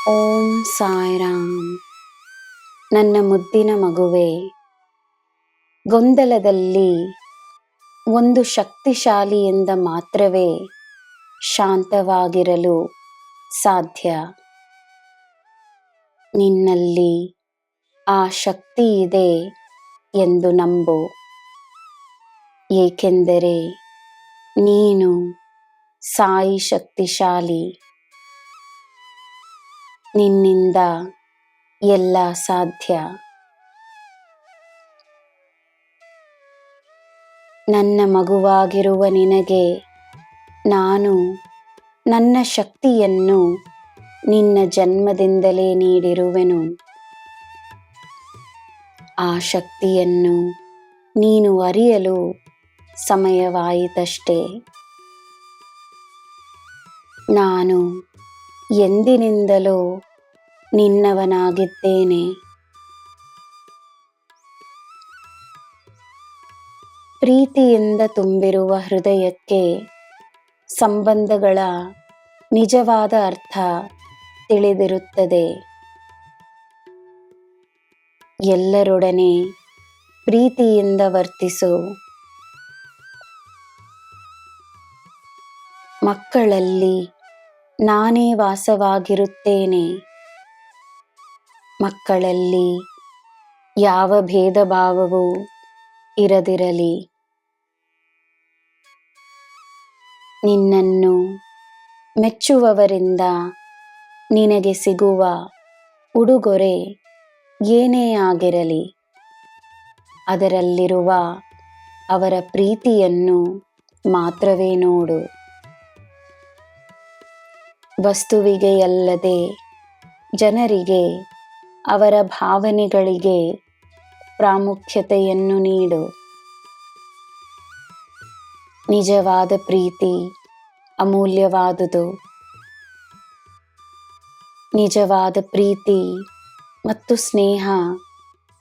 ಓಂ ಸಾಯಿರಾಮ್. ನನ್ನ ಮುದ್ದಿನ ಮಗುವೆ, ಗೊಂದಲದಲ್ಲಿ ಒಂದು ಶಕ್ತಿಶಾಲಿಯಿಂದ ಮಾತ್ರವೇ ಶಾಂತವಾಗಿರಲು ಸಾಧ್ಯ. ನಿನ್ನಲ್ಲಿ ಆ ಶಕ್ತಿ ಇದೆ ಎಂದು ನಂಬು, ಏಕೆಂದರೆ ನೀನು ಸಾಯಿ ಶಕ್ತಿಶಾಲಿ. ನಿನ್ನಿಂದ ಎಲ್ಲ ಸಾಧ್ಯ. ನನ್ನ ಮಗುವಾಗಿರುವ ನಿನಗೆ ನಾನು ನನ್ನ ಶಕ್ತಿಯನ್ನು ನಿನ್ನ ಜನ್ಮದಿಂದಲೇ ನೀಡಿರುವೆನು. ಆ ಶಕ್ತಿಯನ್ನು ನೀನು ಅರಿಯಲು ಸಮಯವಾಯಿತಷ್ಟೇ. ನಾನು ಎಂದಿನಿಂದಲೂ ನಿನ್ನವನಾಗಿದ್ದೇನೆ. ಪ್ರೀತಿಯಿಂದ ತುಂಬಿರುವ ಹೃದಯಕ್ಕೆ ಸಂಬಂಧಗಳ ನಿಜವಾದ ಅರ್ಥ ತಿಳಿದಿರುತ್ತದೆ. ಎಲ್ಲರೊಡನೆ ಪ್ರೀತಿಯಿಂದ ವರ್ತಿಸು. ಮಕ್ಕಳಲ್ಲಿ ನಾನೇ ವಾಸವಾಗಿರುತ್ತೇನೆ. ಮಕ್ಕಳಲ್ಲಿ ಯಾವ ಭೇದ ಭಾವವೂ ಇರದಿರಲಿ. ನಿನ್ನನ್ನು ಮೆಚ್ಚುವವರಿಂದ ನಿನಗೆ ಸಿಗುವ ಉಡುಗೊರೆ ಏನೇ ಆಗಿರಲಿ, ಅದರಲ್ಲಿರುವ ಅವರ ಪ್ರೀತಿಯನ್ನು ಮಾತ್ರವೇ ನೋಡು. ವಸ್ತುವಿಗೆ ಅಲ್ಲದೆ ಜನರಿಗೆ, ಅವರ ಭಾವನೆಗಳಿಗೆ ಪ್ರಾಮುಖ್ಯತೆಯನ್ನು ನೀಡು. ನಿಜವಾದ ಪ್ರೀತಿ ಅಮೂಲ್ಯವಾದುದು. ನಿಜವಾದ ಪ್ರೀತಿ ಮತ್ತು ಸ್ನೇಹ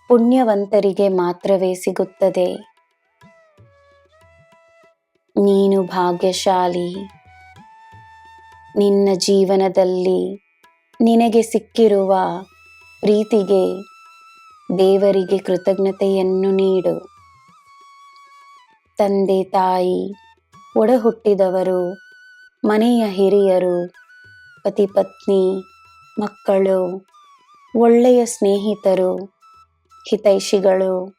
ಪುಣ್ಯವಂತರಿಗೆ ಮಾತ್ರವೇ ಸಿಗುತ್ತದೆ. ನೀನು ಭಾಗ್ಯಶಾಲಿ. ನಿನ್ನ ಜೀವನದಲ್ಲಿ ನಿನಗೆ ಸಿಕ್ಕಿರುವ ಪ್ರೀತಿಗೆ ದೇವರಿಗೆ ಕೃತಜ್ಞತೆಯನ್ನು ನೀಡು. ತಂದೆ ತಾಯಿ, ಒಡಹುಟ್ಟಿದವರು, ಮನೆಯ ಹಿರಿಯರು, ಪತಿ ಪತ್ನಿ, ಮಕ್ಕಳು, ಒಳ್ಳೆಯ ಸ್ನೇಹಿತರು, ಹಿತೈಷಿಗಳು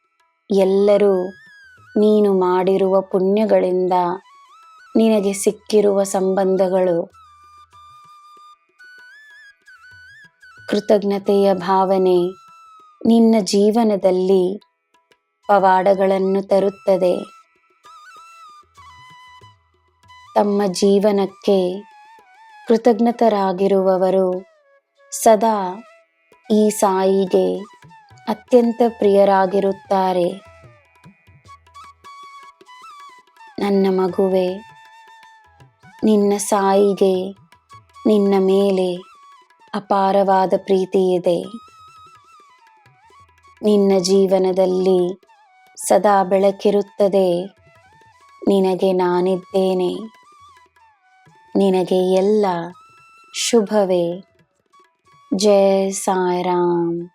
ಎಲ್ಲರೂ ನೀನು ಮಾಡಿರುವ ಪುಣ್ಯಗಳಿಂದ ನಿನಗೆ ಸಿಕ್ಕಿರುವ ಸಂಬಂಧಗಳು. ಕೃತಜ್ಞತೆಯ ಭಾವನೆ ನಿನ್ನ ಜೀವನದಲ್ಲಿ ಪವಾಡಗಳನ್ನು ತರುತ್ತದೆ. ತಮ್ಮ ಜೀವನಕ್ಕೆ ಕೃತಜ್ಞತರಾಗಿರುವವರು ಸದಾ ಈ ಸಾಯಿಗೆ ಅತ್ಯಂತ ಪ್ರಿಯರಾಗಿರುತ್ತಾರೆ. ನನ್ನ ಮಗುವೆ, ನಿನ್ನ ಸಾಯಿಗೆ ನಿನ್ನ ಮೇಲೆ ಅಪಾರವಾದ ಪ್ರೀತಿ ಇದೆ. ನಿನ್ನ ಜೀವನದಲ್ಲಿ ಸದಾ ಬೆಳಕಿರುತ್ತದೆ. ನಿನಗೆ ನಾನಿದ್ದೇನೆ. ನಿನಗೆ ಎಲ್ಲ ಶುಭವೇ. ಜೈ ಸಾಯಿರಾಮ್.